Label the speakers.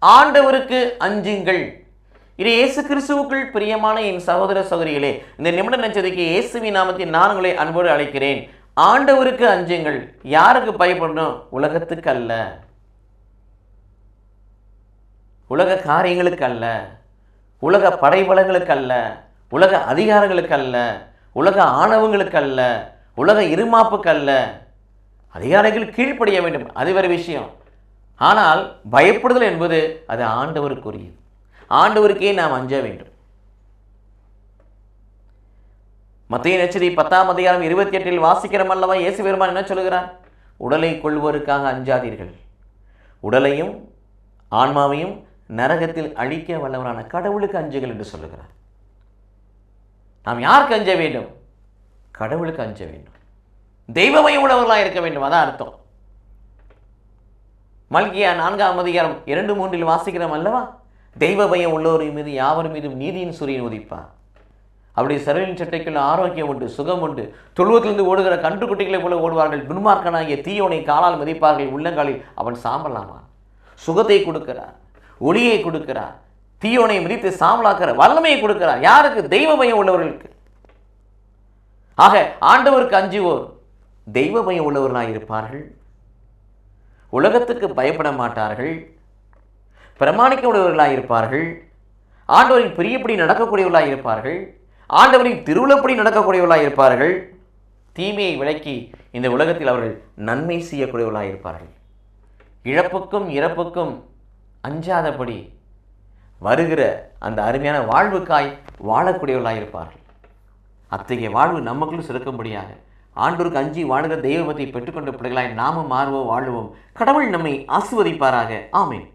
Speaker 1: ஆண்டவருக்கு அஞ்சுங்கள். இது இயேசு கிறிஸ்துவுக்குள் பிரியமான என் சகோதர சகோதரிகளே, இந்த நிமிட நட்சத்திரக்கு இயேசுவின் நாமத்தில் நான் உங்களை அன்போடு அழைக்கிறேன். ஆண்டவருக்கு அஞ்சுங்கள். யாருக்கு பயப்படணும்? உலகத்துக்கு அல்ல, உலக காரியங்களுக்கு அல்ல, உலக படைபலங்களுக்கு அல்ல, உலக அதிகாரங்களுக்கு அல்ல, உலக ஆணவங்களுக்கு அல்ல, உலக இருமாப்புக்கு அல்ல. அதிகாரிகள் கீழ்ப்படிய வேண்டும், அது வேறு விஷயம். ஆனால் பயப்படுதல் என்பது அது ஆண்டவருக்குரியது. ஆண்டவருக்கே நாம் அஞ்ச வேண்டும். மத்தேயு நற்செய்தி 10ஆம் அதிகாரம் 28 வாசிக்கிறோம் அல்லவா? இயேசு பெருமான் என்ன சொல்கிறார்? உடலை கொள்வோருக்காக அஞ்சாதீர்கள், உடலையும் ஆன்மாவையும் நரகத்தில் அழிக்க வல்லவரான கடவுளுக்கு அஞ்சுகள் என்று சொல்லுகிறார். நாம் யாருக்கு அஞ்ச வேண்டும்? கடவுளுக்கு அஞ்ச வேண்டும். தெய்வமயம் உள்ளவர்களாக இருக்க வேண்டும், அதான் அர்த்தம். மல்கியா 4ஆம் அதிகாரம் 2-3 வாசிக்கிறோம் அல்லவா? தெய்வ பயம் உள்ளோரின் மீது யாவர் மீதும் நீதியின் சூரியன் உதிப்பார். அப்படி சர்வலின் சட்டைக்குள்ள ஆரோக்கியம் உண்டு, சுகம் உண்டு. தொழுவத்திலிருந்து ஓடுகிற கன்றுக்குட்டிகளை போல ஓடுவார்கள். துன்மார்க்கனாகிய தீயோனை காலால் மிதிப்பார்கள், உள்ளங்காலில் அவன் சாம்பலாமா. சுகத்தை கொடுக்கிறார், ஒளியை கொடுக்கிறார், தீயோனை மிதித்து சாம்பலாக்கிற வல்லமையை கொடுக்கிறார். யாருக்கு? தெய்வ பயம் உள்ளவர்களுக்கு. ஆக ஆண்டவருக்கு அஞ்சுவோர் தெய்வ பயம் உள்ளவர்களாக இருப்பார்கள், உலகத்துக்கு பயப்பட மாட்டார்கள், பிரமாணிக்க உடையவர்களாக இருப்பார்கள், ஆண்டவரின் பிரியப்படி நடக்கக்கூடியவர்களாக இருப்பார்கள், ஆண்டவரின் திருவுளப்படி நடக்கக்கூடியவர்களாக இருப்பார்கள், தீமையை விலக்கி இந்த உலகத்தில் அவர்கள் நன்மை செய்யக்கூடியவர்களாக இருப்பார்கள். இழப்புக்கும் இறப்புக்கும் அஞ்சாதபடி வருகிற அந்த அருமையான வாழ்வுக்காய் வாழக்கூடியவர்களாக இருப்பார்கள். அத்தகைய வாழ்வு நமக்குள் சிறக்கும்படியாக ஆண்டவருக்கு அஞ்சி வாழுகிற தெய்வத்தை பெற்றுக்கொண்ட பிள்ளைகளாய் நாமும் மாறுவோம், வாழுவோம். கடவுள் நம்மை ஆசீர்வதிப்பாராக. ஆமென்.